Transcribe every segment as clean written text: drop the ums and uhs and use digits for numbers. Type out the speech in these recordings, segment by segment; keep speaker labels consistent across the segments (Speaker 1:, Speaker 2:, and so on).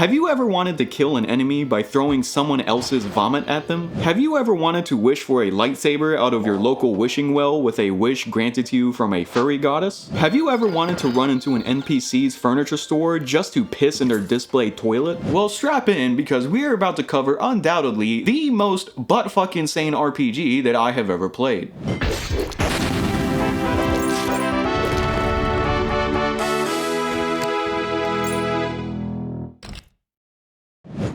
Speaker 1: Have you ever wanted to kill an enemy by throwing someone else's vomit at them? Have you ever wanted to wish for a lightsaber out of your local wishing well with a wish granted to you from a furry goddess? Have you ever wanted to run into an NPC's furniture store just to piss in their display toilet? Well, strap in because we are about to cover undoubtedly the most butt-fucking insane RPG that I have ever played.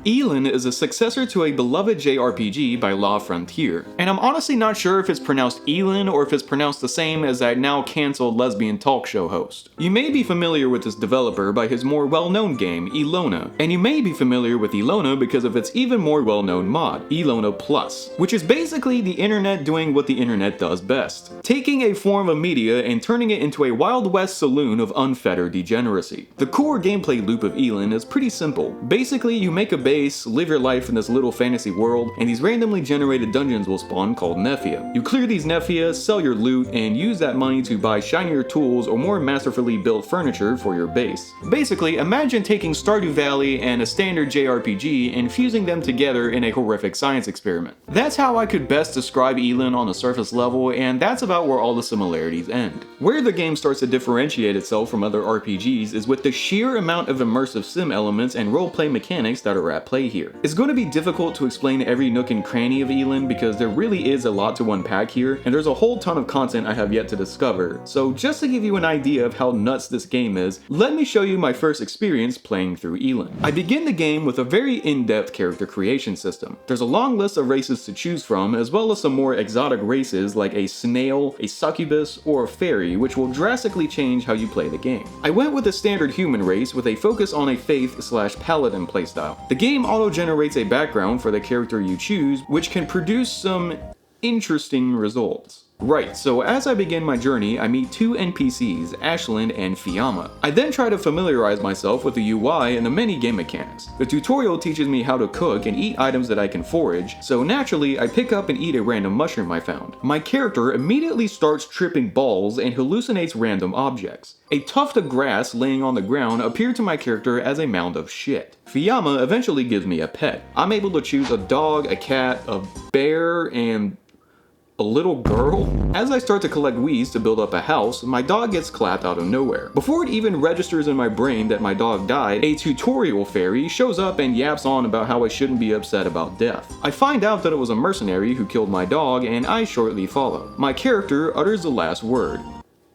Speaker 1: Elin is a successor to a beloved JRPG by LaFrontier, and I'm honestly not sure if it's pronounced Elin or if it's pronounced the same as that now cancelled lesbian talk show host. You may be familiar with this developer by his more well-known game, Ilona, and you may be familiar with Ilona because of its even more well-known mod, Ilona Plus, which is basically the internet doing what the internet does best, taking a form of media and turning it into a Wild West saloon of unfettered degeneracy. The core gameplay loop of Elin is pretty simple. Basically, you make a base, live your life in this little fantasy world, and these randomly generated dungeons will spawn called Nephia. You clear these Nephia, sell your loot, and use that money to buy shinier tools or more masterfully built furniture for your base. Basically, imagine taking Stardew Valley and a standard JRPG and fusing them together in a horrific science experiment. That's how I could best describe Elin on a surface level, and that's about where all the similarities end. Where the game starts to differentiate itself from other RPGs is with the sheer amount of immersive sim elements and roleplay mechanics that are at play here. It's going to be difficult to explain every nook and cranny of Elin because there really is a lot to unpack here, and there's a whole ton of content I have yet to discover. So just to give you an idea of how nuts this game is, let me show you my first experience playing through Elin. I begin the game with a very in-depth character creation system. There's a long list of races to choose from, as well as some more exotic races like a snail, a succubus, or a fairy, which will drastically change how you play the game. I went with a standard human race with a focus on a faith/paladin playstyle. The game auto-generates a background for the character you choose, which can produce some interesting results. Right, so as I begin my journey, I meet two NPCs, Ashlyn and Fiamma. I then try to familiarize myself with the UI and the many game mechanics. The tutorial teaches me how to cook and eat items that I can forage, so naturally I pick up and eat a random mushroom I found. My character immediately starts tripping balls and hallucinates random objects. A tuft of grass laying on the ground appeared to my character as a mound of shit. Fiamma eventually gives me a pet. I'm able to choose a dog, a cat, a bear, and a little girl? As I start to collect weeds to build up a house, my dog gets clapped out of nowhere. Before it even registers in my brain that my dog died, a tutorial fairy shows up and yaps on about how I shouldn't be upset about death. I find out that it was a mercenary who killed my dog, and I shortly follow. My character utters the last word,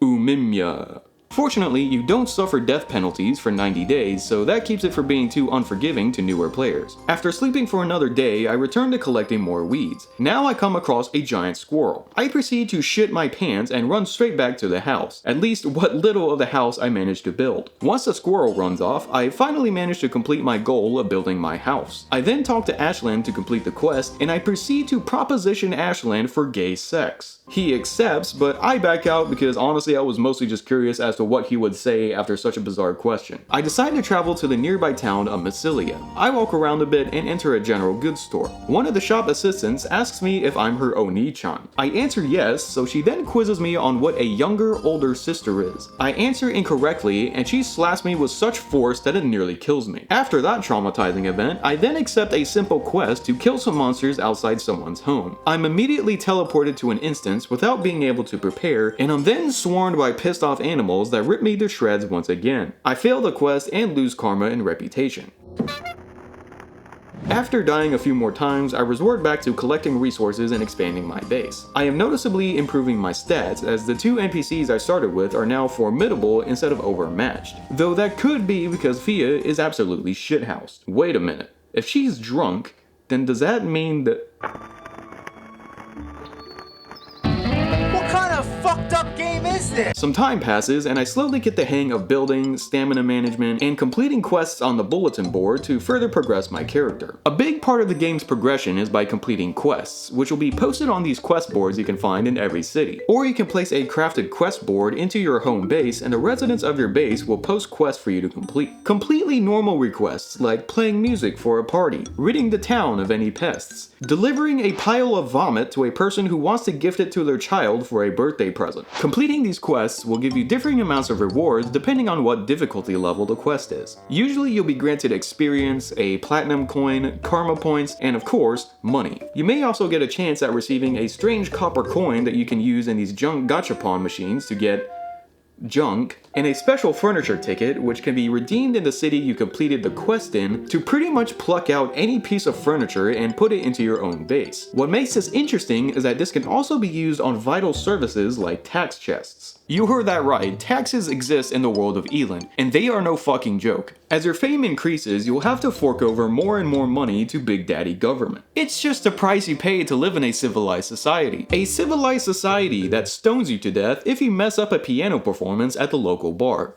Speaker 1: Umimya. Fortunately, you don't suffer death penalties for 90 days, so that keeps it from being too unforgiving to newer players. After sleeping for another day, I return to collecting more weeds. Now I come across a giant squirrel. I proceed to shit my pants and run straight back to the house, at least what little of the house I managed to build. Once the squirrel runs off, I finally manage to complete my goal of building my house. I then talk to Ashlyn to complete the quest, and I proceed to proposition Ashlyn for gay sex. He accepts, but I back out because honestly I was mostly just curious as to what he would say after such a bizarre question. I decide to travel to the nearby town of Massilia. I walk around a bit and enter a general goods store. One of the shop assistants asks me if I'm her Oni-chan. I answer yes, so she then quizzes me on what a younger, older sister is. I answer incorrectly and she slaps me with such force that it nearly kills me. After that traumatizing event, I then accept a simple quest to kill some monsters outside someone's home. I'm immediately teleported to an instance without being able to prepare, and I'm then swarmed by pissed off animals that rip me to shreds once again. I fail the quest and lose karma and reputation. After dying a few more times, I resort back to collecting resources and expanding my base. I am noticeably improving my stats, as the two NPCs I started with are now formidable instead of overmatched. Though that could be because Fia is absolutely shithoused. Wait a minute, if she's drunk, then does that mean that...
Speaker 2: Fucked up game is this?
Speaker 1: Some time passes and I slowly get the hang of building, stamina management, and completing quests on the bulletin board to further progress my character. A big part of the game's progression is by completing quests, which will be posted on these quest boards you can find in every city. Or you can place a crafted quest board into your home base and the residents of your base will post quests for you to complete. Completely normal requests like playing music for a party, ridding the town of any pests, delivering a pile of vomit to a person who wants to gift it to their child for a birthday present. Completing these quests will give you differing amounts of rewards depending on what difficulty level the quest is. Usually you'll be granted experience, a platinum coin, karma points, and of course, money. You may also get a chance at receiving a strange copper coin that you can use in these junk gachapon machines to get junk, and a special furniture ticket which can be redeemed in the city you completed the quest in to pretty much pluck out any piece of furniture and put it into your own base. What makes this interesting is that this can also be used on vital services like tax chests. You heard that right, taxes exist in the world of Elin, and they are no fucking joke. As your fame increases, you'll have to fork over more and more money to Big Daddy government. It's just the price you pay to live in a civilized society. A civilized society that stones you to death if you mess up a piano performance at the local bar.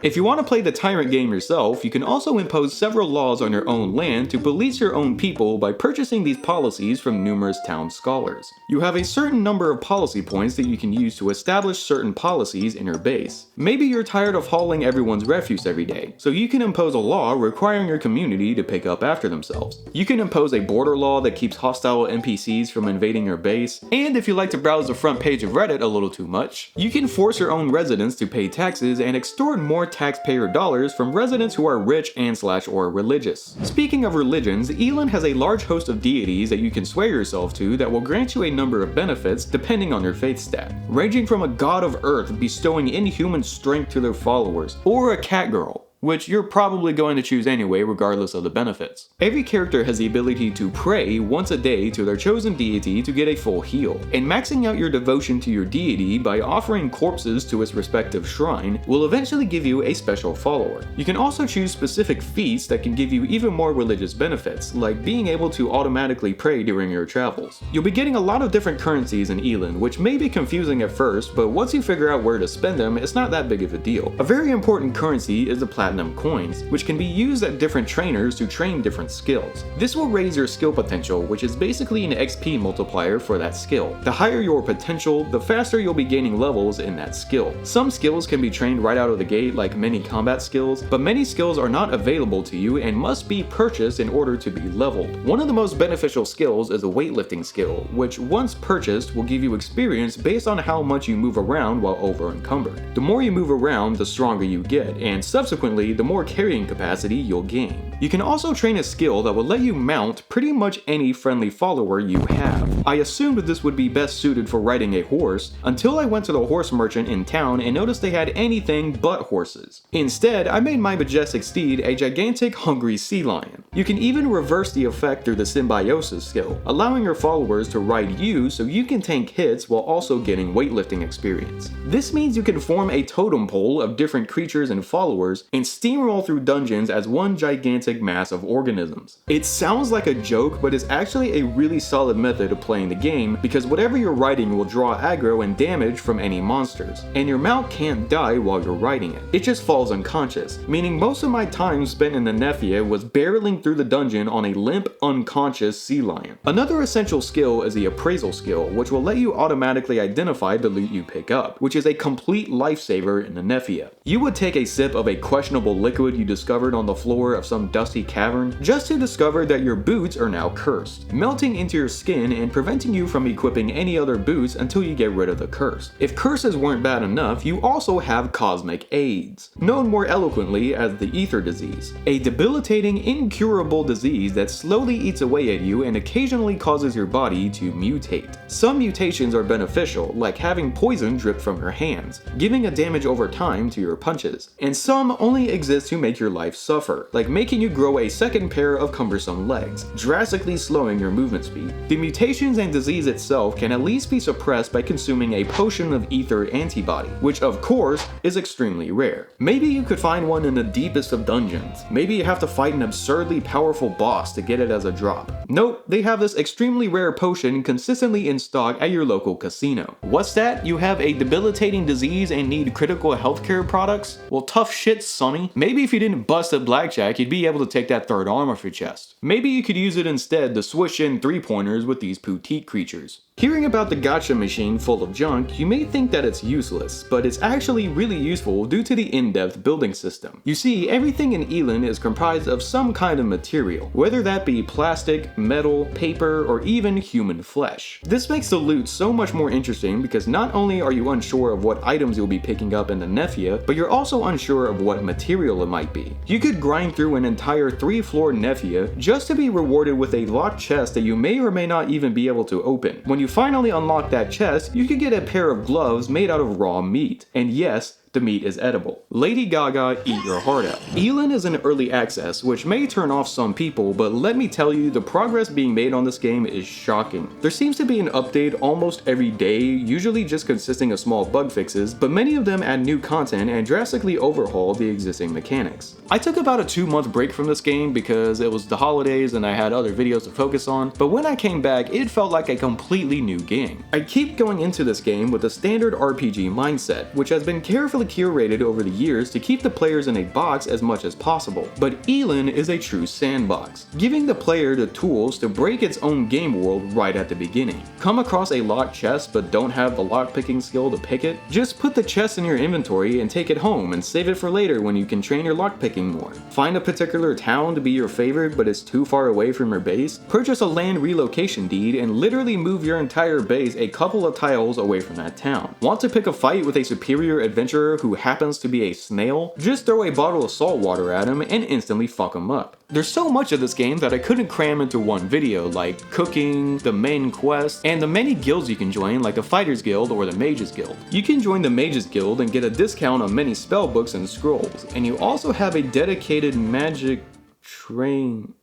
Speaker 1: If you want to play the tyrant game yourself, you can also impose several laws on your own land to police your own people by purchasing these policies from numerous town scholars. You have a certain number of policy points that you can use to establish certain policies in your base. Maybe you're tired of hauling everyone's refuse every day, so you can impose a law requiring your community to pick up after themselves. You can impose a border law that keeps hostile NPCs from invading your base, and if you like to browse the front page of Reddit a little too much, you can force your own residents to pay taxes and extort more taxpayer dollars from residents who are rich and/or religious. Speaking of religions, Elin has a large host of deities that you can swear yourself to that will grant you a number of benefits depending on your faith stat, ranging from a god of earth bestowing inhuman strength to their followers, or a cat girl, which you're probably going to choose anyway regardless of the benefits. Every character has the ability to pray once a day to their chosen deity to get a full heal, and maxing out your devotion to your deity by offering corpses to its respective shrine will eventually give you a special follower. You can also choose specific feats that can give you even more religious benefits, like being able to automatically pray during your travels. You'll be getting a lot of different currencies in Elin, which may be confusing at first, but once you figure out where to spend them, it's not that big of a deal. A very important currency is the platinum coins, which can be used at different trainers to train different skills. This will raise your skill potential, which is basically an XP multiplier for that skill. The higher your potential, the faster you'll be gaining levels in that skill. Some skills can be trained right out of the gate, like many combat skills, but many skills are not available to you and must be purchased in order to be leveled. One of the most beneficial skills is a weightlifting skill, which once purchased will give you experience based on how much you move around while over encumbered. The more you move around, the stronger you get, and subsequently the more carrying capacity you'll gain. You can also train a skill that will let you mount pretty much any friendly follower you have. I assumed this would be best suited for riding a horse until I went to the horse merchant in town and noticed they had anything but horses. Instead, I made my majestic steed a gigantic hungry sea lion. You can even reverse the effect through the symbiosis skill, allowing your followers to ride you so you can tank hits while also getting weightlifting experience. This means you can form a totem pole of different creatures and followers and steamroll through dungeons as one gigantic mass of organisms. It sounds like a joke, but it's actually a really solid method of playing the game because whatever you're riding will draw aggro and damage from any monsters, and your mount can't die while you're riding it. It just falls unconscious, meaning most of my time spent in the Nephia was barreling through the dungeon on a limp, unconscious sea lion. Another essential skill is the appraisal skill, which will let you automatically identify the loot you pick up, which is a complete lifesaver in the Nephia. You would take a sip of a questionable liquid you discovered on the floor of some dusty cavern just to discover that your boots are now cursed, melting into your skin and preventing you from equipping any other boots until you get rid of the curse. If curses weren't bad enough, you also have cosmic AIDS, known more eloquently as the ether disease, a debilitating, incurable disease that slowly eats away at you and occasionally causes your body to mutate. Some mutations are beneficial, like having poison drip from your hands, giving a damage over time to your punches, and some only exist to make your life suffer, like making you grow a second pair of cumbersome legs, drastically slowing your movement speed. The mutations and disease itself can at least be suppressed by consuming a potion of ether antibody, which of course is extremely rare. Maybe you could find one in the deepest of dungeons. Maybe you have to fight an absurdly powerful boss to get it as a drop. Nope, they have this extremely rare potion consistently in stock at your local casino. What's that? You have a debilitating disease and need critical healthcare products? Well, tough shit, sonny. Maybe if you didn't bust at blackjack, you'd be able to take that third arm off your chest. Maybe you could use it instead to swish in 3-pointers with these petite creatures. Hearing about the gacha machine full of junk, you may think that it's useless, but it's actually really useful due to the in-depth building system. You see, everything in Elin is comprised of some kind of material, whether that be plastic, metal, paper, or even human flesh. This makes the loot so much more interesting because not only are you unsure of what items you'll be picking up in the Nefia, but you're also unsure of what material it might be. You could grind through an entire 3-floor Nefia just to be rewarded with a locked chest that you may or may not even be able to open. When you finally unlock that chest, you could get a pair of gloves made out of raw meat. And yes, the meat is edible. Lady Gaga, eat your heart out. Elin is in early access, which may turn off some people, but let me tell you, the progress being made on this game is shocking. There seems to be an update almost every day, usually just consisting of small bug fixes, but many of them add new content and drastically overhaul the existing mechanics. I took about a 2-month break from this game because it was the holidays and I had other videos to focus on, but when I came back, it felt like a completely new game. I keep going into this game with a standard RPG mindset, which has been carefully curated over the years to keep the players in a box as much as possible. But Elin is a true sandbox, giving the player the tools to break its own game world right at the beginning. Come across a locked chest but don't have the lockpicking skill to pick it? Just put the chest in your inventory and take it home and save it for later when you can train your lockpicking more. Find a particular town to be your favorite but it's too far away from your base? Purchase a land relocation deed and literally move your entire base a couple of tiles away from that town. Want to pick a fight with a superior adventurer who happens to be a snail? Just throw a bottle of salt water at him and instantly fuck him up. There's so much of this game that I couldn't cram into one video, like cooking, the main quest, and the many guilds you can join like the Fighters Guild or the Mages Guild. You can join the Mages Guild and get a discount on many spell books and scrolls, and you also have a dedicated magic train.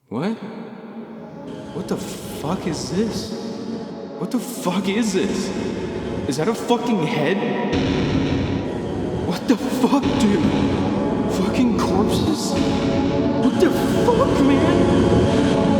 Speaker 1: What? What the fuck is this? What the fuck is this? Is that a fucking head? What the fuck, dude? Fucking corpses? What the fuck, man?